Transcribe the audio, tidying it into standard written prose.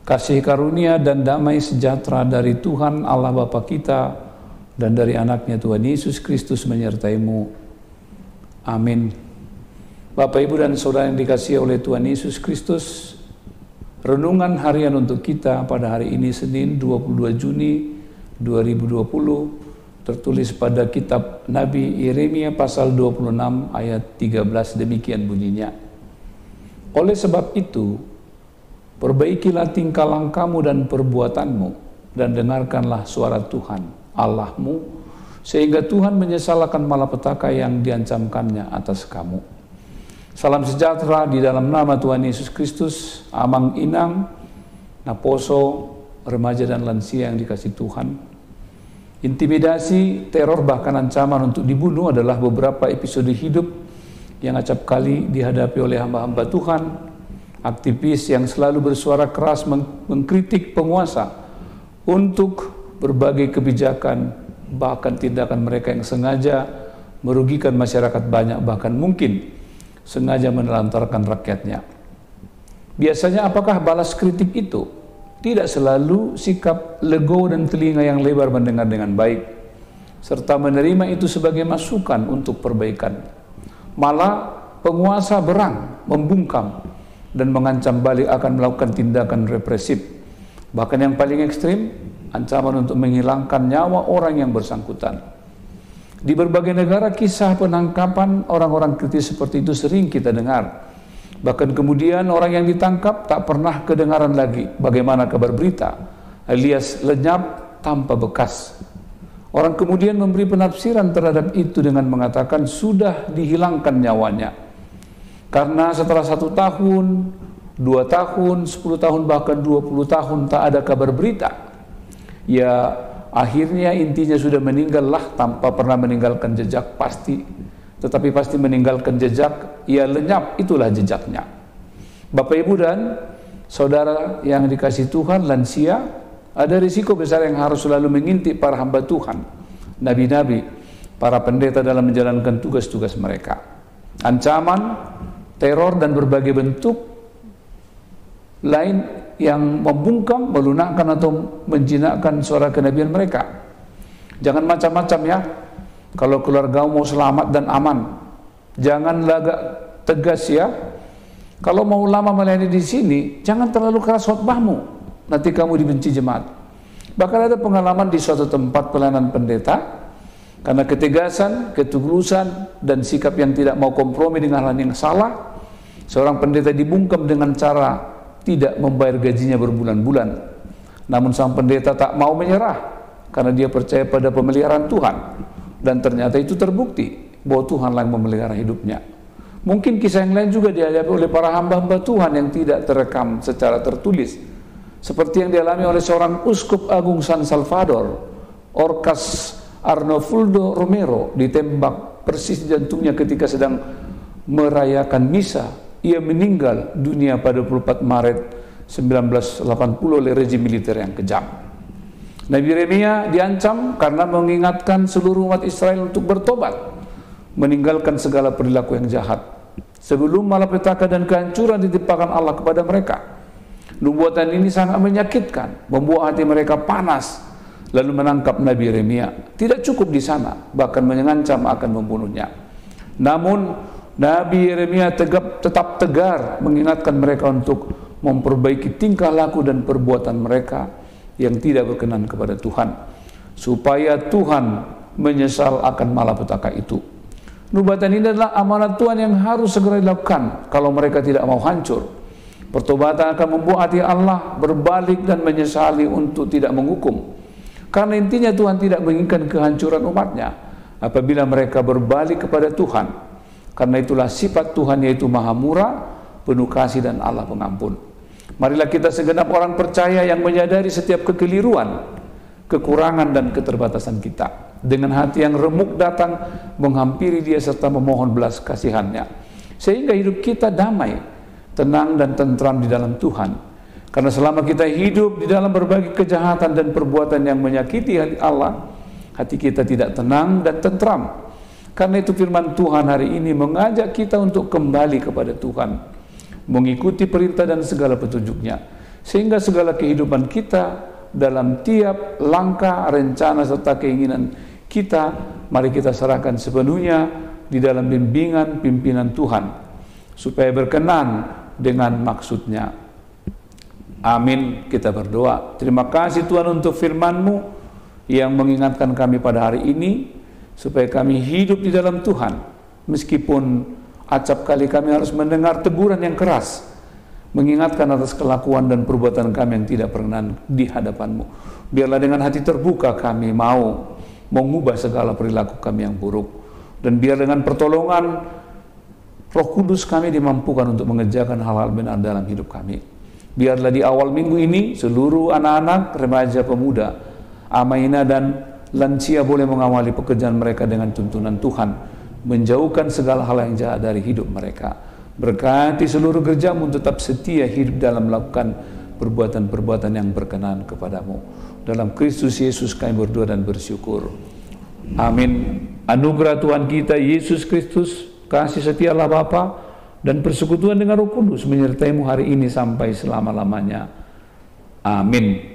Kasih karunia dan damai sejahtera dari Tuhan Allah Bapa kita dan dari anaknya Tuhan Yesus Kristus menyertaimu. Amin. Bapak, Ibu, dan Saudara yang dikasihi oleh Tuhan Yesus Kristus, renungan harian untuk kita pada hari ini Senin 22 Juni 2020 tertulis pada kitab Nabi Yeremia pasal 26 ayat 13, demikian bunyinya. Oleh sebab itu, perbaikilah tingkah langkahmu dan perbuatanmu, dan dengarkanlah suara Tuhan Allahmu, sehingga Tuhan menyesal akan malapetaka yang diancamkannya atas kamu. Salam sejahtera di dalam nama Tuhan Yesus Kristus, amang inang, naposo, remaja dan lansia yang dikasihi Tuhan. Intimidasi, teror, bahkan ancaman untuk dibunuh adalah beberapa episode hidup yang acap kali dihadapi oleh hamba-hamba Tuhan, aktivis yang selalu bersuara keras mengkritik penguasa untuk berbagai kebijakan, bahkan tindakan mereka yang sengaja merugikan masyarakat banyak, bahkan mungkin sengaja menelantarkan rakyatnya. Biasanya apakah balas kritik itu? Tidak selalu sikap legowo dan telinga yang lebar mendengar dengan baik, serta menerima itu sebagai masukan untuk perbaikan. Malah penguasa berang, membungkam, dan mengancam balik akan melakukan tindakan represif. Bahkan yang paling ekstrim, ancaman untuk menghilangkan nyawa orang yang bersangkutan. Di berbagai negara kisah penangkapan orang-orang kritis seperti itu sering kita dengar. Bahkan kemudian orang yang ditangkap tak pernah kedengaran lagi bagaimana kabar berita, alias lenyap tanpa bekas. Orang kemudian memberi penafsiran terhadap itu dengan mengatakan sudah dihilangkan nyawanya. Karena setelah 1 tahun, 2 tahun, 10 tahun, bahkan 20 tahun tak ada kabar berita, ya akhirnya intinya sudah meninggal lah tanpa pernah meninggalkan jejak pasti. Tetapi pasti meninggalkan jejak, ya lenyap, itulah jejaknya. Bapak, Ibu, dan Saudara yang dikasihi Tuhan, lansia, ada risiko besar yang harus selalu mengintip para hamba Tuhan, nabi-nabi, para pendeta dalam menjalankan tugas-tugas mereka. Ancaman, teror, dan berbagai bentuk lain yang membungkam, melunakkan atau menjinakkan suara kenabian mereka. Jangan macam-macam ya. Kalau keluarga mau selamat dan aman, jangan lagak tegas ya. Kalau mau lama melayani di sini, jangan terlalu keras khotbahmu, nanti kamu dibenci jemaat. Bahkan ada pengalaman di suatu tempat pelayanan pendeta, karena ketegasan, ketulusan, dan sikap yang tidak mau kompromi dengan hal yang salah, seorang pendeta dibungkam dengan cara tidak membayar gajinya berbulan-bulan. Namun sang pendeta tak mau menyerah, karena dia percaya pada pemeliharaan Tuhan. Dan ternyata itu terbukti bahwa Tuhanlah yang memelihara hidupnya. Mungkin kisah yang lain juga dihadapi oleh para hamba-hamba Tuhan yang tidak terekam secara tertulis, seperti yang dialami oleh seorang uskup agung San Salvador, Orcas Arnolfo Romero, ditembak persis jantungnya ketika sedang merayakan misa. Ia meninggal dunia pada 24 Maret 1980 oleh rejim militer yang kejam. Nabi Yeremia diancam karena mengingatkan seluruh umat Israel untuk bertobat, meninggalkan segala perilaku yang jahat, sebelum malapetaka dan kehancuran ditimpakan Allah kepada mereka. Nubuatan ini sangat menyakitkan, membuat hati mereka panas, lalu menangkap Nabi Yeremia. Tidak cukup di sana, bahkan mengancam akan membunuhnya. Namun Nabi Yeremia tetap tegar mengingatkan mereka untuk memperbaiki tingkah laku dan perbuatan mereka yang tidak berkenan kepada Tuhan, supaya Tuhan menyesal akan malapetaka itu. Nubuatan ini adalah amanat Tuhan yang harus segera dilakukan kalau mereka tidak mau hancur. Pertobatan akan membuat hati Allah berbalik dan menyesali untuk tidak menghukum. Karena intinya Tuhan tidak menginginkan kehancuran umatnya apabila mereka berbalik kepada Tuhan. Karena itulah sifat Tuhan, yaitu Maha Murah, penuh kasih, dan Allah pengampun. Marilah kita segenap orang percaya yang menyadari setiap kekeliruan, kekurangan, dan keterbatasan kita, dengan hati yang remuk datang menghampiri Dia serta memohon belas kasihannya, sehingga hidup kita damai, tenang, dan tentram di dalam Tuhan. Karena selama kita hidup di dalam berbagai kejahatan dan perbuatan yang menyakiti hati Allah, hati kita tidak tenang dan tentram. Karena itu firman Tuhan hari ini mengajak kita untuk kembali kepada Tuhan, mengikuti perintah dan segala petunjuknya, sehingga segala kehidupan kita dalam tiap langkah, rencana, serta keinginan kita, mari kita serahkan sepenuhnya di dalam bimbingan pimpinan Tuhan, supaya berkenan dengan maksudnya. Amin. Kita berdoa. Terima kasih Tuhan untuk firman-Mu yang mengingatkan kami pada hari ini, supaya kami hidup di dalam Tuhan, meskipun acap kali kami harus mendengar teguran yang keras, mengingatkan atas kelakuan dan perbuatan kami yang tidak berkenan di hadapan-Mu. Biarlah dengan hati terbuka kami mau mengubah segala perilaku kami yang buruk, dan biar dengan pertolongan Roh Kudus kami dimampukan untuk mengerjakan hal-hal benar dalam hidup kami. Biarlah di awal minggu ini seluruh anak-anak, remaja, pemuda, amaina dan lansia boleh mengawali pekerjaan mereka dengan tuntunan Tuhan, menjauhkan segala hal yang jahat dari hidup mereka. Berkati seluruh gereja-Mu tetap setia hidup dalam melakukan perbuatan-perbuatan yang berkenan kepadamu. Dalam Kristus Yesus kami berdoa dan bersyukur. Amin. Anugerah Tuhan kita Yesus Kristus, kasih setia Allah Bapa, dan persekutuan dengan Roh Kudus menyertai-Mu hari ini sampai selama-lamanya. Amin.